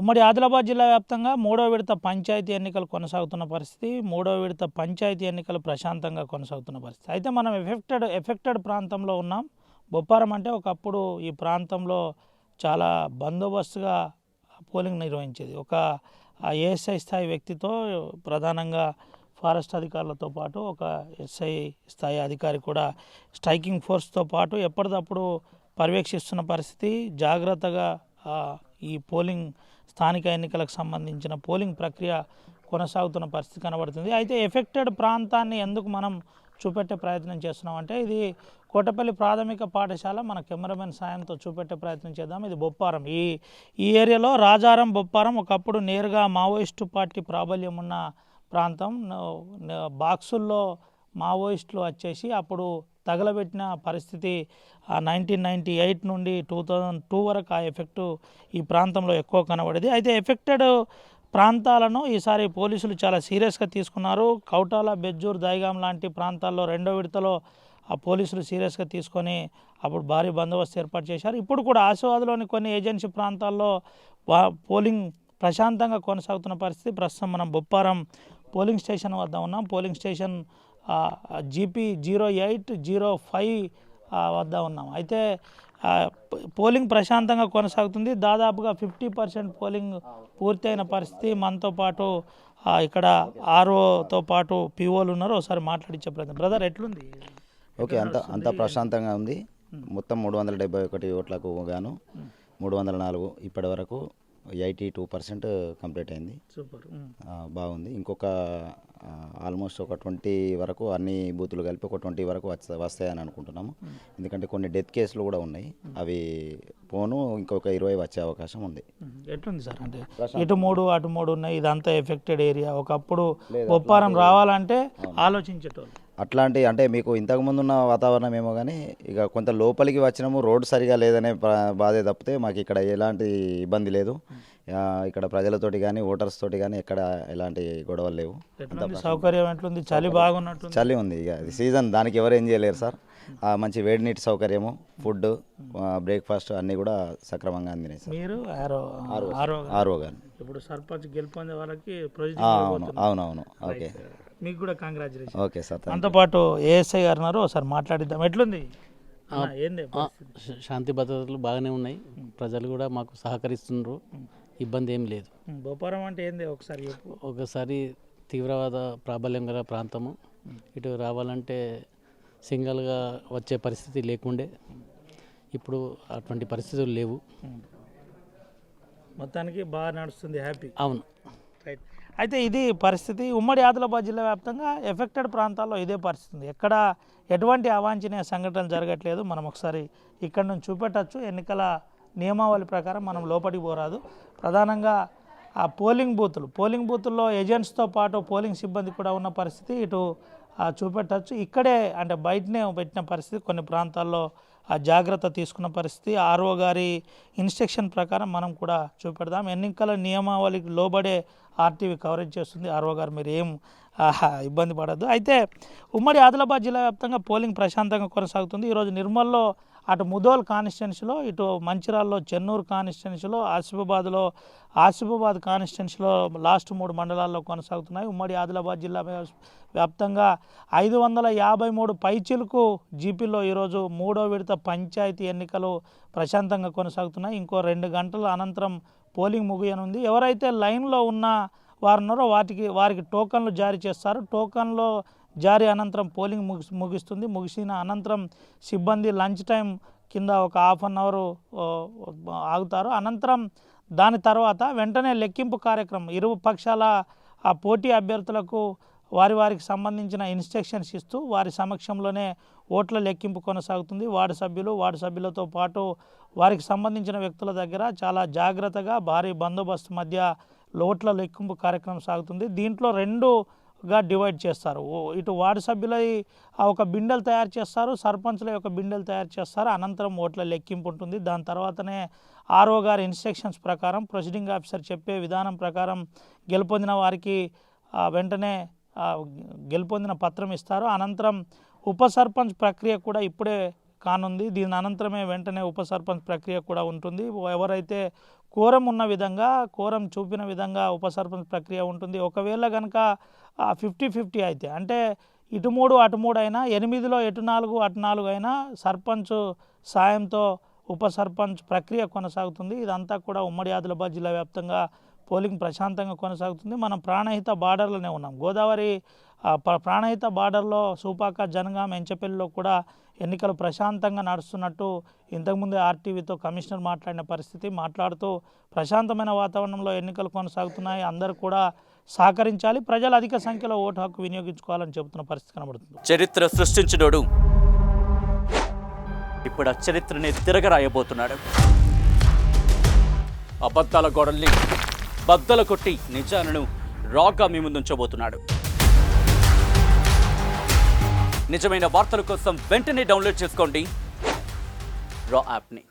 ఉమ్మడి ఆదిలాబాద్ జిల్లా వ్యాప్తంగా మూడో విడత పంచాయతీ ఎన్నికలు కొనసాగుతున్న పరిస్థితి. మూడో విడత పంచాయతీ ఎన్నికలు ప్రశాంతంగా కొనసాగుతున్న పరిస్థితి. అయితే మనం ఎఫెక్టెడ్ ప్రాంతంలో ఉన్నాం. బొప్పారం అంటే ఒకప్పుడు ఈ ప్రాంతంలో చాలా బందోబస్తుగా పోలింగ్ నిర్వహించేది. ఒక ఏఎస్ఐ స్థాయి వ్యక్తితో ప్రధానంగా ఫారెస్ట్ అధికారులతో పాటు ఒక ఎస్ఐ స్థాయి అధికారి కూడా స్ట్రైకింగ్ ఫోర్స్తో పాటు ఎప్పటికప్పుడు పర్యవేక్షిస్తున్న పరిస్థితి. జాగ్రత్తగా ఈ పోలింగ్ స్థానిక ఎన్నికలకు సంబంధించిన పోలింగ్ ప్రక్రియ కొనసాగుతున్న పరిస్థితి కనబడుతుంది. అయితే ఎఫెక్టెడ్ ప్రాంతాన్ని ఎందుకు మనం చూపెట్టే ప్రయత్నం చేస్తున్నామంటే ఇది కోటపల్లి ప్రాథమిక పాఠశాల. మన కెమెరామెన్ సాయంతో చూపెట్టే ప్రయత్నం చేద్దాం. ఇది బొప్పారం. ఈ ఏరియాలో రాజారం, బొప్పారం ఒకప్పుడు నేరుగా మావోయిస్టు పార్టీ ప్రాబల్యం ఉన్న ప్రాంతం. బాక్సుల్లో మావోయిస్టులు వచ్చేసి అప్పుడు తగలబెట్టిన పరిస్థితి 1998 నుండి 2002 వరకు ఆ ఎఫెక్టు ఈ ప్రాంతంలో ఎక్కువ కనబడేది. అయితే ఎఫెక్టెడ్ ప్రాంతాలను ఈసారి పోలీసులు చాలా సీరియస్గా తీసుకున్నారు. కౌటాల, బెజ్జూర్, దైగాం లాంటి ప్రాంతాల్లో రెండో విడతలో ఆ పోలీసులు సీరియస్గా తీసుకొని అప్పుడు భారీ బందోబస్తు ఏర్పాటు చేశారు. ఇప్పుడు కూడా ఆసిఫాబాద్లోని కొన్ని ఏజెన్సీ ప్రాంతాల్లో పోలింగ్ ప్రశాంతంగా కొనసాగుతున్న పరిస్థితి. ప్రస్తుతం మనం బొప్పారం పోలింగ్ స్టేషన్ వద్ద ఉన్నాం. పోలింగ్ స్టేషన్ GP 0805 వద్ద ఉన్నాం. అయితే పోలింగ్ ప్రశాంతంగా కొనసాగుతుంది. దాదాపుగా 50% పోలింగ్ పూర్తయిన పరిస్థితి. మనతో పాటు ఇక్కడ ఆర్ఓతో పాటు పిఓలు ఉన్నారు. ఒకసారి మాట్లాడించే ప్రయత్నం. బ్రదర్ ఎట్లుంది? ఓకే, అంత ప్రశాంతంగా ఉంది. మొత్తం 371 ఓట్లకు గాను 304 ఇప్పటి వరకు 82% కంప్లీట్ అయింది. సూపర్, బాగుంది. ఇంకొక ఆల్మోస్ట్ ఒక 20 వరకు అన్ని బూతులు కలిపి ఒక 20 వరకు వస్తాయని అనుకుంటున్నాము. ఎందుకంటే కొన్ని డెత్ కేసులు కూడా ఉన్నాయి. అవి పోను ఇంకొక 20 వచ్చే అవకాశం ఉంది. ఎట్లుంది సార్? అంటే ఇటు 3 అటు 3 ఉన్నాయి. ఇదంతా ఎఫెక్టెడ్ ఏరియా. ఒకప్పుడు బొప్పారం రావాలంటే ఆలోచించేటోళ్ళు. అట్లాంటి అంటే మీకు ఇంతకుముందు ఉన్న వాతావరణం ఏమో కానీ ఇక కొంత లోపలికి వచ్చినాము. రోడ్డు సరిగా లేదనే బాధే తప్పితే మాకు ఇక్కడ ఎలాంటి ఇబ్బంది లేదు. ఇక్కడ ప్రజలతోటి కానీ ఓటర్స్ తోటి కానీ ఎక్కడ ఎలాంటి గొడవలు లేవు. సౌకర్యం ఎట్లుంది? చలి బాగున్నట్టు? చలి ఉంది. ఇక సీజన్ దానికి ఎవరు ఏం చేయలేరు సార్. మంచి వేడి నీటి సౌకర్యము, ఫుడ్, బ్రేక్ఫాస్ట్ అన్నీ కూడా సక్రమంగా అందినాయి సార్. మీరు ఆర్ఓ గారు ఇప్పుడు సర్పంచ్ గెలుపొందే వాళ్ళకి అవునవును. ఓకే, మీకు కూడా కంగ్రాచులేషన్. Okay sir. మనతో పాటు ఏఎస్ఐ గారు ఉన్నారు. ఒకసారి మాట్లాడిద్దాం. ఎట్లుంది? శాంతి భద్రతలు బాగానే ఉన్నాయి. ప్రజలు కూడా మాకు సహకరిస్తున్నారు. ఇబ్బంది ఏం లేదు. బొప్పారం అంటే ఏంది ఒకసారి తీవ్రవాద ప్రాబల్యం గల ప్రాంతము. ఇటు రావాలంటే సింగల్గా వచ్చే పరిస్థితి లేకుండే. ఇప్పుడు అటువంటి పరిస్థితులు లేవు. మొత్తానికి బాగా నడుస్తుంది. హ్యాపీ. అవును, రైట్. అయితే ఇది పరిస్థితి. ఉమ్మడి ఆదిలాబాద్ జిల్లా వ్యాప్తంగా ఎఫెక్టెడ్ ప్రాంతాల్లో ఇదే పరిస్థితి. ఎక్కడ ఎటువంటి అవాంఛనీయ సంఘటనలు జరగట్లేదు. మనం ఒకసారి ఇక్కడ నుంచి చూపెట్టచ్చు. ఎన్నికల నియమావళి ప్రకారం మనం లోపలికి పోరాదు. ప్రధానంగా ఆ పోలింగ్ బూతుల్లో ఏజెంట్స్తో పాటు పోలింగ్ సిబ్బంది కూడా ఉన్న పరిస్థితి ఇటు చూపెట్టచ్చు. ఇక్కడే అంటే బయటనే పెట్టిన పరిస్థితి. కొన్ని ప్రాంతాల్లో ఆ జాగ్రత్త తీసుకున్న పరిస్థితి. ఆర్ఓ గారి ఇన్స్ట్రక్షన్ ప్రకారం మనం కూడా చూపెడదాం. ఎన్నికల నియమావళికి లోబడే RTV కవరేజ్ చేస్తుంది. ఆర్ఓ గారు మీరు ఏం ఇబ్బంది పడద్దు. అయితే ఉమ్మడి ఆదిలాబాద్ జిల్లా వ్యాప్తంగా పోలింగ్ ప్రశాంతంగా కొనసాగుతుంది. ఈరోజు నిర్మల్లో అటు ముదోల్ కాన్స్టిట్యున్సీలో, ఇటు మంచిర్యాలలో చెన్నూరు కాన్స్టిట్యున్సీలో, ఆసిఫాబాద్ కాన్స్టిట్యున్సీలో లాస్ట్ 3 మండలాల్లో కొనసాగుతున్నాయి. ఉమ్మడి ఆదిలాబాద్ జిల్లా వ్యాప్తంగా 553 పైచిలకు GPలో ఈరోజు మూడో విడత పంచాయతీ ఎన్నికలు ప్రశాంతంగా కొనసాగుతున్నాయి. ఇంకో 2 గంటల అనంతరం పోలింగ్ ముగియనుంది. ఎవరైతే లైన్లో ఉన్న వారు ఉన్నారో వారికి టోకన్లు జారీ చేస్తారు. టోకన్లో జారీ అనంతరం పోలింగ్ ముగిసిన అనంతరం సిబ్బంది లంచ్ టైం కింద ఒక ½ అన్ అవర్ ఆగుతారు. అనంతరం దాని తర్వాత వెంటనే లెక్కింపు కార్యక్రమం ఇరు పక్షాల ఆ పోటీ అభ్యర్థులకు వారికి సంబంధించిన ఇన్స్ట్రక్షన్స్ ఇస్తూ వారి సమక్షంలోనే ఓట్ల లెక్కింపు కొనసాగుతుంది. వార్డు సభ్యులతో పాటు వారికి సంబంధించిన వ్యక్తుల దగ్గర చాలా జాగ్రత్తగా భారీ బందోబస్తు మధ్య ఓట్ల లెక్కింపు కార్యక్రమం సాగుతుంది. దీంట్లో 2గా డివైడ్ చేస్తారు. ఇటు వార్డు సభ్యుల ఒక బిండెలు తయారు చేస్తారు, సర్పంచ్ల యొక్క బిండెలు తయారు చేస్తారు. అనంతరం ఓట్ల లెక్కింపు ఉంటుంది. దాని తర్వాతనే ఆర్ఓ గారి ఇన్స్ట్రక్షన్స్ ప్రకారం, ప్రొసీడింగ్ ఆఫీసర్ చెప్పే విధానం ప్రకారం గెలుపొందిన వారికి వెంటనే గెలుపొందిన పత్రం ఇస్తారు. అనంతరం ఉప సర్పంచ్ ప్రక్రియ కూడా ఇప్పుడే కానుంది. దీని అనంతరమే వెంటనే ఉప సర్పంచ్ ప్రక్రియ కూడా ఉంటుంది. ఎవరైతే కోరం ఉన్న విధంగా కోరం చూపిన విధంగా ఉప సర్పంచ్ ప్రక్రియ ఉంటుంది. ఒకవేళ కనుక 50-50 అయితే అంటే ఇటు 3 అటు 3 అయినా 8లో ఎటు 4 అటు 4 అయినా సర్పంచ్ సాయంతో ఉప సర్పంచ్ ప్రక్రియ కొనసాగుతుంది. ఇదంతా కూడా ఉమ్మడి ఆదిలాబాద్ జిల్లా వ్యాప్తంగా పోలింగ్ ప్రశాంతంగా కొనసాగుతుంది. మనం ప్రాణహిత బార్డర్లోనే ఉన్నాం. గోదావరి ప్రాణహిత బార్డర్లో సూపాక, జనగాం, ఎంచపల్లిలో కూడా ఎన్నికలు ప్రశాంతంగా నడుస్తున్నట్టు ఇంతకుముందే ఆర్టీవీతో కమిషనర్ మాట్లాడిన పరిస్థితి. మాట్లాడుతూ ప్రశాంతమైన వాతావరణంలో ఎన్నికలు కొనసాగుతున్నాయి, అందరూ కూడా సహకరించాలి, ప్రజలు అధిక సంఖ్యలో ఓటు హక్కు వినియోగించుకోవాలని చెబుతున్న పరిస్థితి కనబడుతుంది. చరిత్ర సృష్టించినోడు ఇప్పుడు ఆ చరిత్రని తిరగరాయబోతున్నాడు. అబద్ధాల గోడల్ని బద్దలు కొట్టి నిజాలను రాగా మీ ముందుంచబోతున్నాడు. నిజమైన వార్తల కోసం వెంటనే డౌన్లోడ్ చేసుకోండి రా యాప్ని.